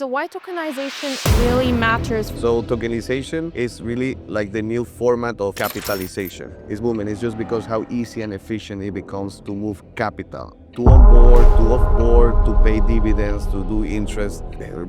So why tokenization really matters? So tokenization is really like the new format of capitalization. It's booming. It's just because how easy and efficient it becomes to move capital, to onboard, to offboard, to pay dividends, to do interest.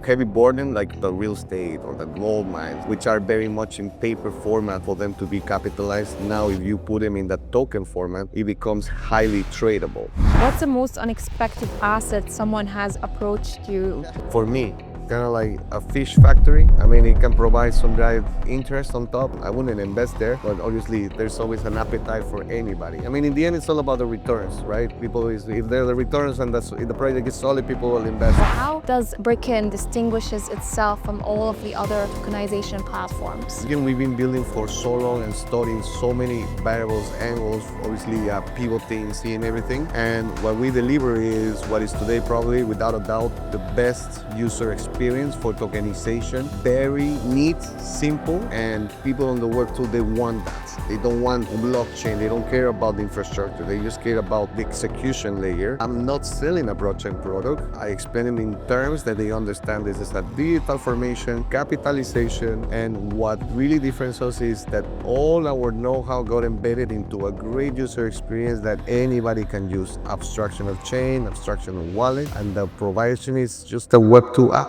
Heavy burden like the real estate or the gold mines, which are very much in paper format for them to be capitalized. Now, if you put them in the token format, it becomes highly tradable. What's the most unexpected asset someone has approached you? For me, kind of like a fish factory. I mean, it can provide some drive interest on top. I wouldn't invest there, but obviously there's always an appetite for anybody. I mean, in the end, it's all about the returns, right? If there are the returns and if the project is solid, people will invest. How does Brickken distinguishes itself from all of the other tokenization platforms? Again, we've been building for so long and studying so many variables, angles, obviously pivoting, seeing everything. And what we deliver is what is today probably, without a doubt, the best user experience for tokenization. Very neat, simple, and people on the web too, they want that. They don't want blockchain. They don't care about the infrastructure. They just care about the execution layer. I'm not selling a blockchain product. I explain it in terms that they understand. This is a digital formation, capitalization, and what really differentiates us is that all our know-how got embedded into a great user experience that anybody can use. Abstraction of chain, abstraction of wallet, and the provision is just a Web2 app.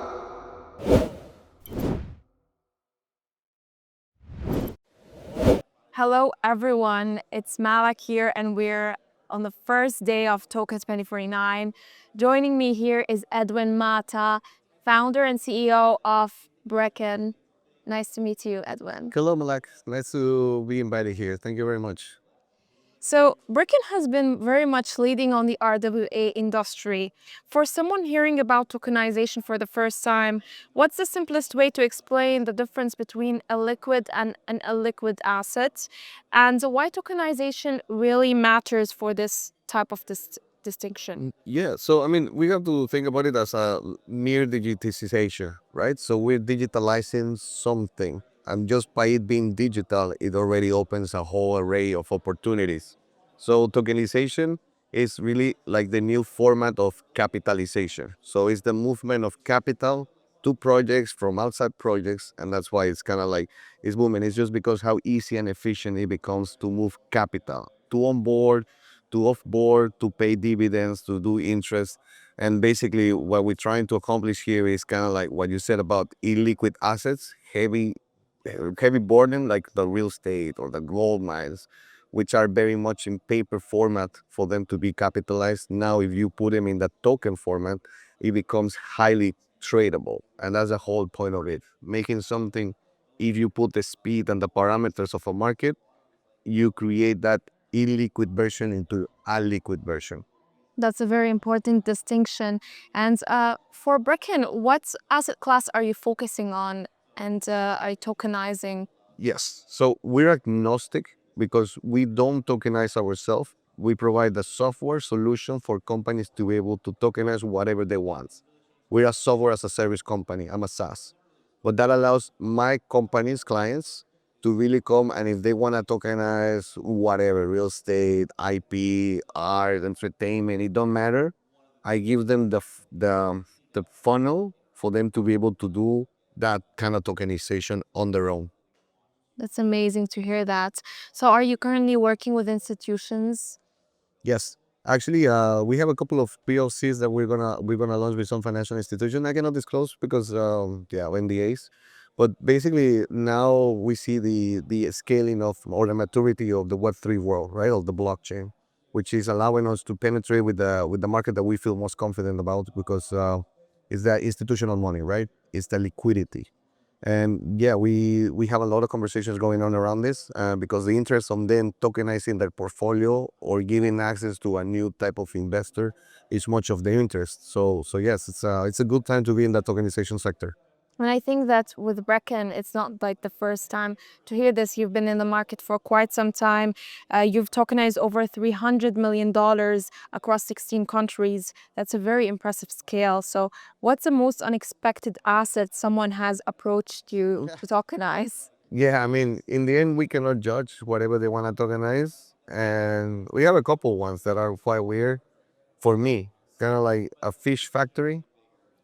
Hello everyone, it's Malak here and we're on the first day of Token 2049. Joining me here is Edwin Mata, founder and CEO of Brickken. Nice to meet you, Edwin. Hello, Malak. Nice to be invited here. Thank you very much. So Brickken has been very much leading on the RWA industry. For someone hearing about tokenization for the first time, what's the simplest way to explain the difference between a liquid and an illiquid asset, and why tokenization really matters for this type of distinction? Yeah, so I mean, we have to think about it as a near digitization, right? So we're digitalizing something, and just by it being digital, it already opens a whole array of opportunities. So tokenization is really like the new format of capitalization. So it's the movement of capital to projects from outside projects, and that's why it's kind of like it's booming. It's just because how easy and efficient it becomes to move capital, to onboard, to offboard, to pay dividends, to do interest. And basically what we're trying to accomplish here is kind of like what you said about illiquid assets, heavy burden like the real estate or the gold mines, which are very much in paper format for them to be capitalized. Now, if you put them in the token format, it becomes highly tradable. And that's the whole point of it. Making something, if you put the speed and the parameters of a market, you create that illiquid version into a liquid version. That's a very important distinction. And for Brickken, what asset class are you focusing on and are you tokenizing? Yes. So we're agnostic because we don't tokenize ourselves. We provide the software solution for companies to be able to tokenize whatever they want. We're a software as a service company. I'm a SaaS. But that allows my company's clients to really come, and if they want to tokenize whatever, real estate, IP, art, entertainment, it don't matter. I give them the funnel for them to be able to do that kind of tokenization on their own. That's amazing to hear that. So are you currently working with institutions? Yes, actually, we have a couple of POCs that we're gonna launch with some financial institution. I cannot disclose because yeah, NDAs. But basically, now we see the scaling of or the maturity of the Web3 world, right, of the blockchain, which is allowing us to penetrate with the market that we feel most confident about because it's the institutional money, right? It's the liquidity. And yeah, we have a lot of conversations going on around this because the interest on them tokenizing their portfolio or giving access to a new type of investor is much of the interest. So yes, it's a good time to be in the tokenization sector. And I think that with Brickken, it's not like the first time to hear this. You've been in the market for quite some time. You've tokenized over $300 million across 16 countries. That's a very impressive scale. So what's the most unexpected asset someone has approached you to tokenize? Yeah, I mean, in the end, we cannot judge whatever they want to tokenize, and we have a couple ones that are quite weird for me, kind of like a fish factory.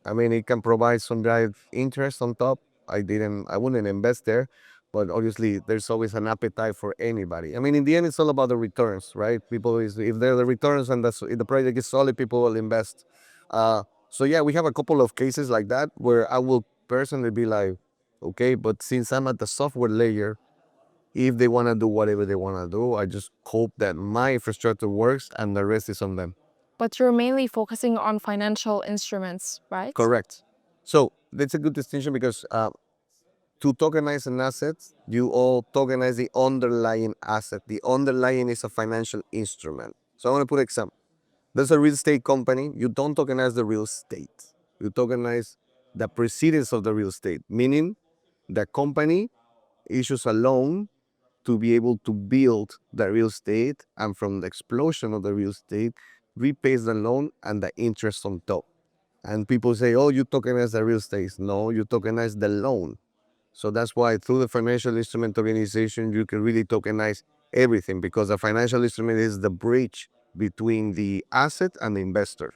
I mean, it can provide some drive interest on top. I wouldn't invest there, but obviously there's always an appetite for anybody. I mean, in the end, it's all about the returns, right? People is if they're the returns and if the project is solid, people will invest. So yeah, we have a couple of cases like that where I will personally be like, okay, but since I'm at the software layer, if they want to do whatever they want to do, I just hope that my infrastructure works and the rest is on them. But you're mainly focusing on financial instruments, right? Correct. So that's a good distinction because to tokenize an asset, you all tokenize the underlying asset. The underlying is a financial instrument. So I want to put example. There's a real estate company. You don't tokenize the real estate. You tokenize the precedence of the real estate, meaning the company issues a loan to be able to build the real estate, and from the explosion of the real estate, repays the loan and the interest on top. And people say, oh, you tokenize the real estate. No, you tokenize the loan. So that's why through the financial instrument tokenization, you can really tokenize everything because a financial instrument is the bridge between the asset and the investor.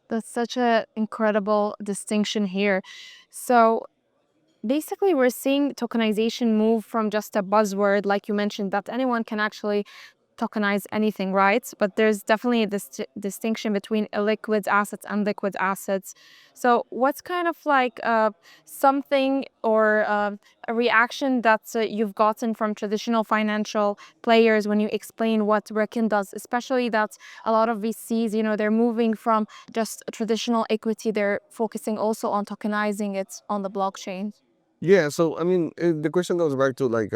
That's such an incredible distinction here. So basically, we're seeing tokenization move from just a buzzword, like you mentioned, that anyone can actually tokenize anything, right? But there's definitely a distinction between illiquid assets and liquid assets. So, what's kind of like something or a reaction that you've gotten from traditional financial players when you explain what Brickken does, especially that a lot of VCs, they're moving from just traditional equity, they're focusing also on tokenizing it on the blockchain. Yeah, so I mean, the question goes back to like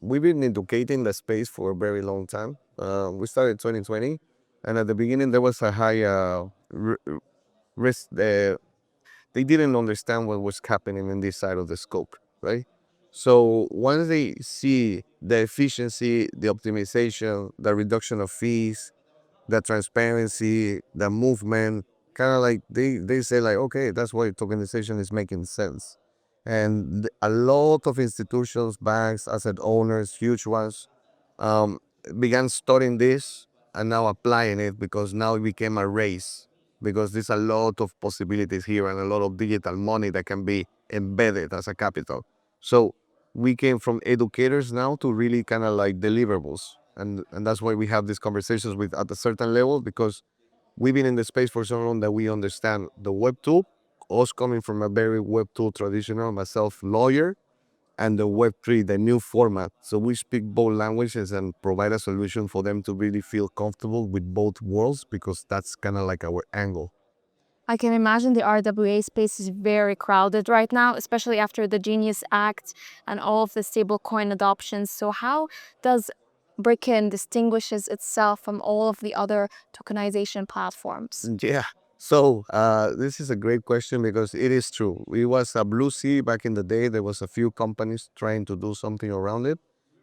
we've been educating the space for a very long time. We started 2020, and at the beginning there was a high risk. They didn't understand what was happening in this side of the scope, right? So once they see the efficiency, the optimization, the reduction of fees, the transparency, the movement, kind of like they say like, okay, that's why tokenization is making sense. And a lot of institutions, banks, asset owners, huge ones, um, began studying this and now applying it because now it became a race because there's a lot of possibilities here and a lot of digital money that can be embedded as a capital. So we came from educators now to really kind of like deliverables. And that's why we have these conversations with at a certain level because we've been in the space for so long that we understand the web tool, us coming from a very web tool traditional, myself lawyer, and the Web3, the new format. So we speak both languages and provide a solution for them to really feel comfortable with both worlds because that's kind of like our angle. I can imagine the RWA space is very crowded right now, especially after the Genius Act and all of the stablecoin adoptions. So how does Brickken distinguishes itself from all of the other tokenization platforms? Yeah. So this is a great question because it is true. It was a blue sea back in the day. There was a few companies trying to do something around it.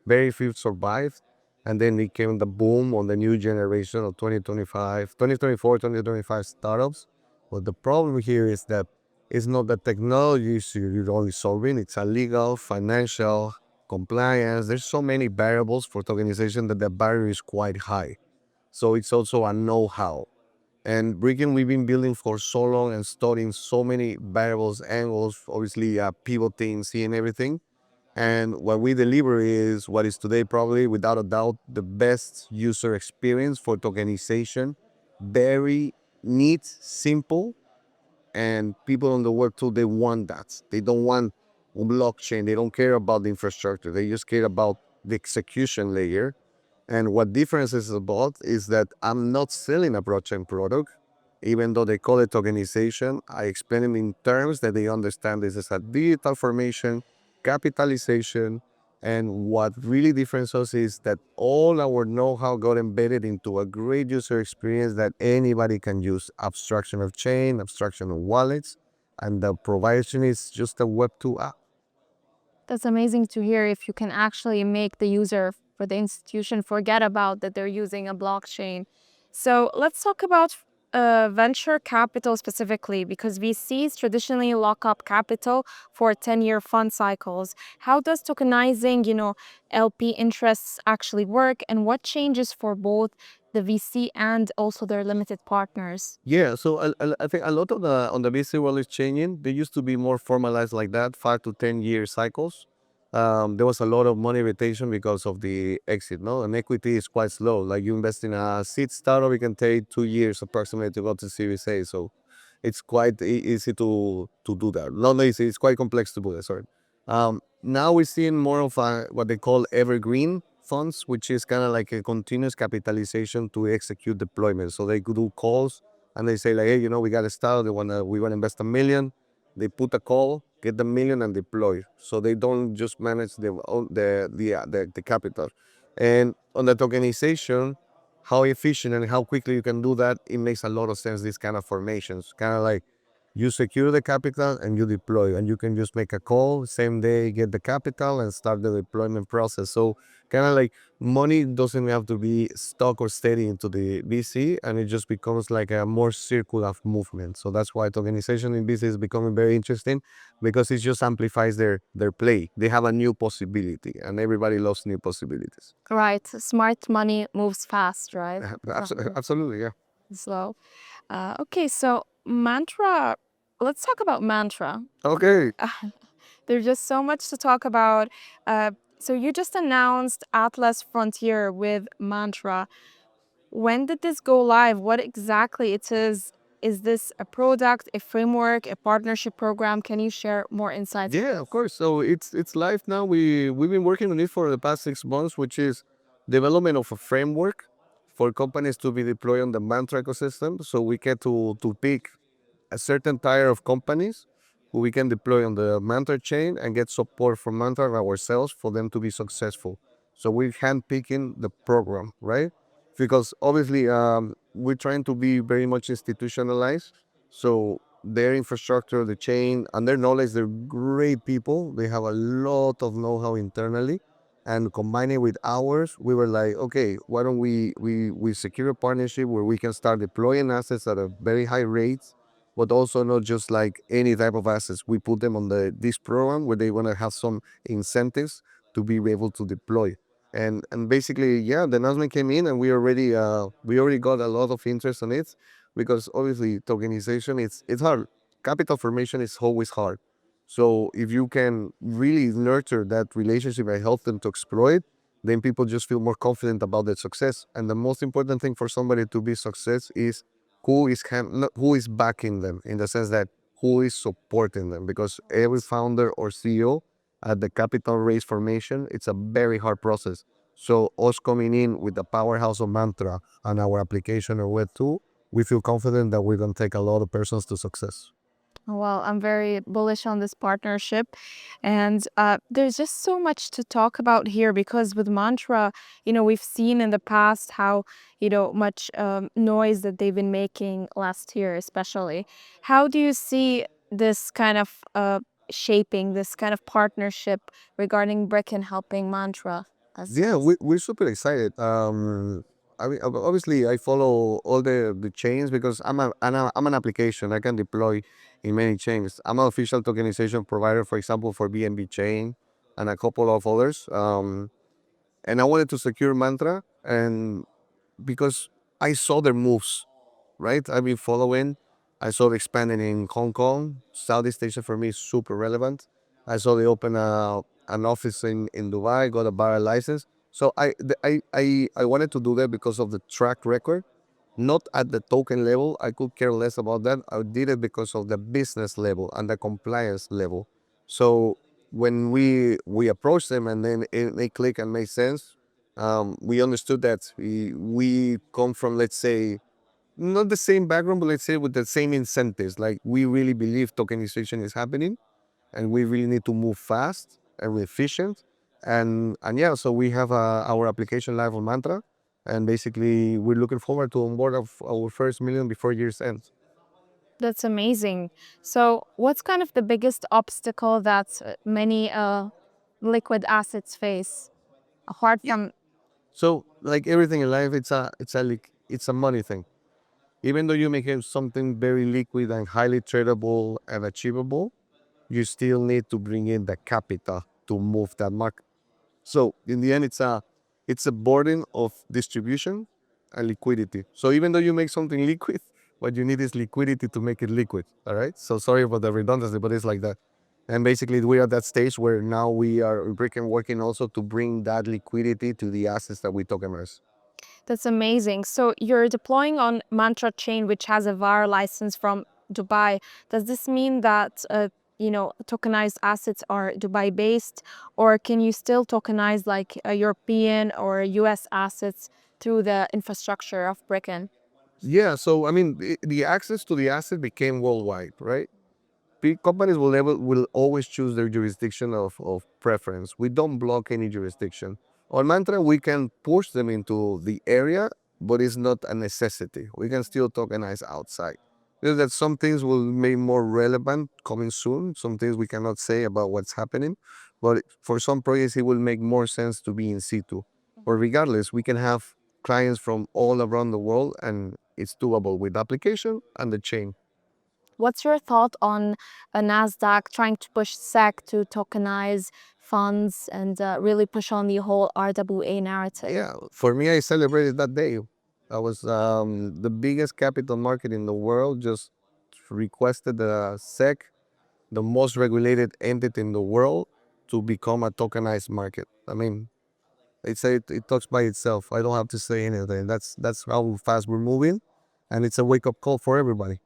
Very few survived. And then it came the boom on the new generation of 2025, 2024, 2025 startups. But the problem here is that it's not the technology issue you're only solving. It's a legal, financial, compliance. There's so many variables for tokenization that the barrier is quite high. So it's also a know-how. And Brickken, we've been building for so long and studying so many variables, angles, obviously pivoting, seeing everything. And what we deliver is what is today probably, without a doubt, the best user experience for tokenization. Very neat, simple, and people on the web too, they want that. They don't want blockchain. They don't care about the infrastructure. They just care about the execution layer. And what difference is about is that I'm not selling a blockchain product, even though they call it tokenization. I explain it in terms that they understand this is a digital formation, capitalization, and what really differentiates us is that all our know-how got embedded into a great user experience that anybody can use. Abstraction of chain, abstraction of wallets, and the provision is just a Web2 app. That's amazing to hear if you can actually make the user for the institution forget about that they're using a blockchain. So let's talk about venture capital specifically because VCs traditionally lock up capital for 10-year fund cycles. How does tokenizing, LP interests actually work and what changes for both the VC and also their limited partners? Yeah, so I think a lot of the on the VC world is changing. They used to be more formalized like that, 5 to 10 year cycles. There was a lot of money retention because of the exit, no? And equity is quite slow. Like you invest in a seed startup, it can take 2 years approximately to go to Series A. So it's quite easy to do that. Not easy, it's quite complex to do that. Sorry. Now we're seeing more of a, what they call evergreen funds, which is kind of like a continuous capitalization to execute deployment. So they could do calls and they say like, hey, we got to start. We wanna invest 1 million. They put a call, get the million, and deploy. So they don't just manage the capital. And on the tokenization, how efficient and how quickly you can do that, it makes a lot of sense. These kind of formations, kind of like you secure the capital and you deploy, and you can just make a call same day, get the capital, and start the deployment process. So kind of like money doesn't have to be stuck or steady into the VC, and it just becomes like a more circular movement. So that's why tokenization in VC is becoming very interesting, because it just amplifies their play. They have a new possibility, and everybody loves new possibilities. Right. Smart money moves fast, right? Absolutely, yeah. So, okay, so mantra, let's talk about mantra. Okay. There's just so much to talk about. So, you just announced Atlas Frontier with mantra. When did this go live? What exactly it is? Is this a product, a framework, a partnership program? Can you share more insights? Yeah, of course. So it's live now. We've been working on it for the past 6 months, which is development of a framework for companies to be deployed on the Mantra ecosystem. So we get to pick a certain tier of companies who we can deploy on the Mantra chain and get support from Mantra ourselves for them to be successful. So we're handpicking the program, right? Because obviously we're trying to be very much institutionalized. So their infrastructure, the chain, and their knowledge, they're great people. They have a lot of know-how internally. And combine it with ours, we were like, okay, why don't we secure a partnership where we can start deploying assets at a very high rates, but also not just like any type of assets. We put them on this program where they want to have some incentives to be able to deploy. And basically, yeah, the announcement came in, and we already got a lot of interest on it, because obviously tokenization, it's hard. Capital formation is always hard. So if you can really nurture that relationship and help them to exploit, then people just feel more confident about their success. And the most important thing for somebody to be success is who is backing them, in the sense that who is supporting them, because every founder or CEO at the capital raise formation, it's a very hard process. So us coming in with the powerhouse of Mantra and our application or web tool, we feel confident that we're going to take a lot of persons to success. Well, I'm very bullish on this partnership. And there's just so much to talk about here because with Mantra, we've seen in the past how, much noise that they've been making last year, especially. How do you see this kind of shaping, this kind of partnership regarding Brickken helping Mantra? As Yeah, we're super excited. I mean, obviously, I follow all the chains, because I'm an application. I can deploy in many chains. I'm an official tokenization provider, for example, for BNB chain and a couple of others. And I wanted to secure Mantra, and because I saw their moves, right? I've been following. I saw they expanding in Hong Kong. Southeast Asia for me is super relevant. I saw they open an office in Dubai, got a bar license. So I wanted to do that because of the track record, not at the token level. I could care less about that. I did it because of the business level and the compliance level. So when we approached them, and then they click and make sense, we understood that we come from, let's say, not the same background, but let's say with the same incentives. Like, we really believe tokenization is happening, and we really need to move fast and efficient. And yeah, so we have our application live on Mantra, and basically we're looking forward to onboard of our first million before year's end. That's amazing. So, what's kind of the biggest obstacle that many liquid assets face apart Yeah. from? So like everything in life, it's a money thing. Even though you make it something very liquid and highly tradable and achievable, you still need to bring in the capital to move that market. So in the end, it's a burden of distribution, and liquidity. So even though you make something liquid, what you need is liquidity to make it liquid. All right. So sorry about the redundancy, but it's like that. And basically, we are at that stage where now we are Brickken working also to bring that liquidity to the assets that we tokenize. That's amazing. So you're deploying on Mantra chain, which has a VAR license from Dubai. Does this mean that tokenized assets are Dubai based, or can you still tokenize like European or US assets through the infrastructure of Brickken? Yeah. So I mean, the access to the asset became worldwide, right? Big companies will always choose their jurisdiction of preference. We don't block any jurisdiction. On Mantra, we can push them into the area, but it's not a necessity. We can still tokenize outside. Just that some things will be more relevant coming soon. Some things we cannot say about what's happening, but for some projects, it will make more sense to be in situ. But regardless, we can have clients from all around the world, and it's doable with the application and the chain. What's your thought on a NASDAQ trying to push SEC to tokenize funds and really push on the whole RWA narrative? Yeah, for me, I celebrated that day. I was the biggest capital market in the world. Just requested the SEC, the most regulated entity in the world, to become a tokenized market. I mean, it talks by itself. I don't have to say anything. That's how fast we're moving, and it's a wake up call for everybody.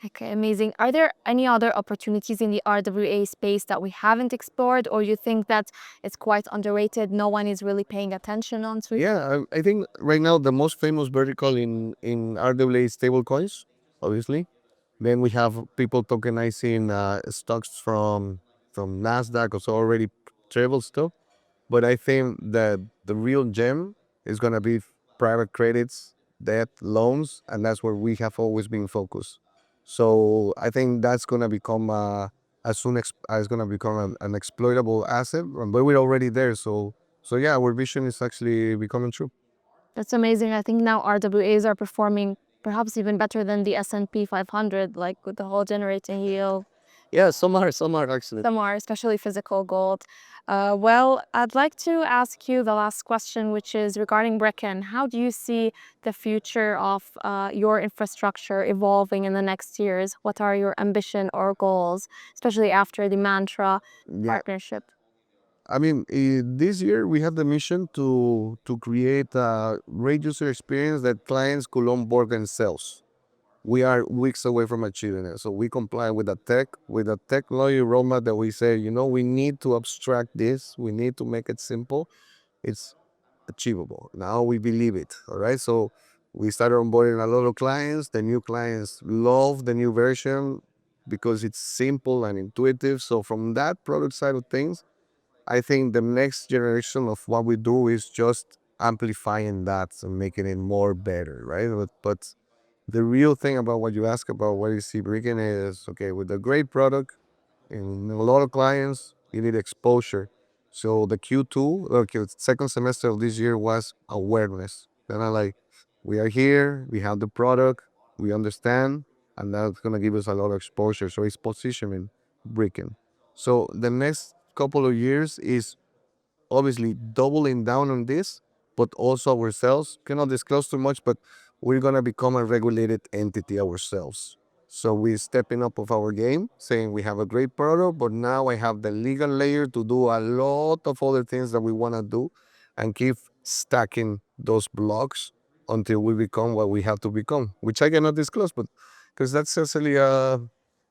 Okay, amazing. Are there any other opportunities in the RWA space that we haven't explored, or you think that it's quite underrated? No one is really paying attention on to it? Yeah, I think right now the most famous vertical in RWA is stablecoins, obviously. Then we have people tokenizing stocks from Nasdaq, also already travel stuff. But I think that the real gem is gonna be private credits, debt, loans, and that's where we have always been focused. So I think that's gonna become as soon as gonna become an exploitable asset, but we're already there. So yeah, our vision is actually becoming true. That's amazing. I think now RWAs are performing perhaps even better than the S&P 500, like with the whole generating yield. Yeah, some are actually. Some are, especially physical gold. Well, I'd like to ask you the last question, which is regarding Brickken. How do you see the future of your infrastructure evolving in the next years? What are your ambition or goals, especially after the Mantra Yeah, partnership? I mean, this year we have the mission to create a great user experience that clients could onboard themselves. We are weeks away from achieving it, so we comply with a technology roadmap that we say, we need to abstract this, we need to make it simple. It's achievable. Now we believe it. All right, so we started onboarding a lot of clients. The new clients love the new version because it's simple and intuitive. So from that product side of things, I think the next generation of what we do is just amplifying that and making it more better, right? But the real thing about what you ask about what is Brickken is okay with a great product and a lot of clients, you need exposure. So the Q2, okay, second semester of this year was awareness. Then I like, we are here, we have the product, we understand, and that's gonna give us a lot of exposure. So it's positioning Brickken. So the next couple of years is obviously doubling down on this, but also ourselves. Cannot disclose too much, but we're gonna become a regulated entity ourselves. So we're stepping up of our game, saying we have a great product, but now I have the legal layer to do a lot of other things that we wanna do and keep stacking those blocks until we become what we have to become, which I cannot disclose, but because that's essentially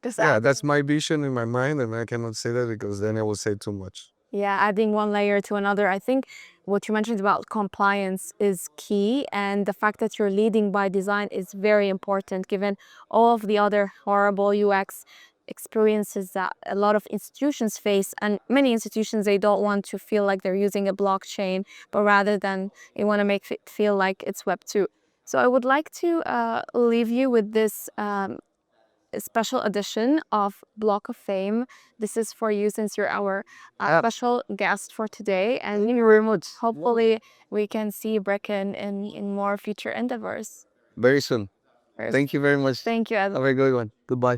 Just yeah, adding. that's my vision in my mind, and I cannot say that because then I will say too much. Yeah, adding one layer to another. I think what you mentioned about compliance is key, and the fact that you're leading by design is very important given all of the other horrible UX experiences that a lot of institutions face. And many institutions, they don't want to feel like they're using a blockchain, but rather than they want to make it feel like it's Web 2. So I would like to leave you with this a special edition of Block of Fame. This is for you since you're our special guest for today. And Thank you very much. hopefully we can see Brickken in more future endeavors. Very soon. First, Thank you very much. thank you, Have Ed. a good one. Goodbye.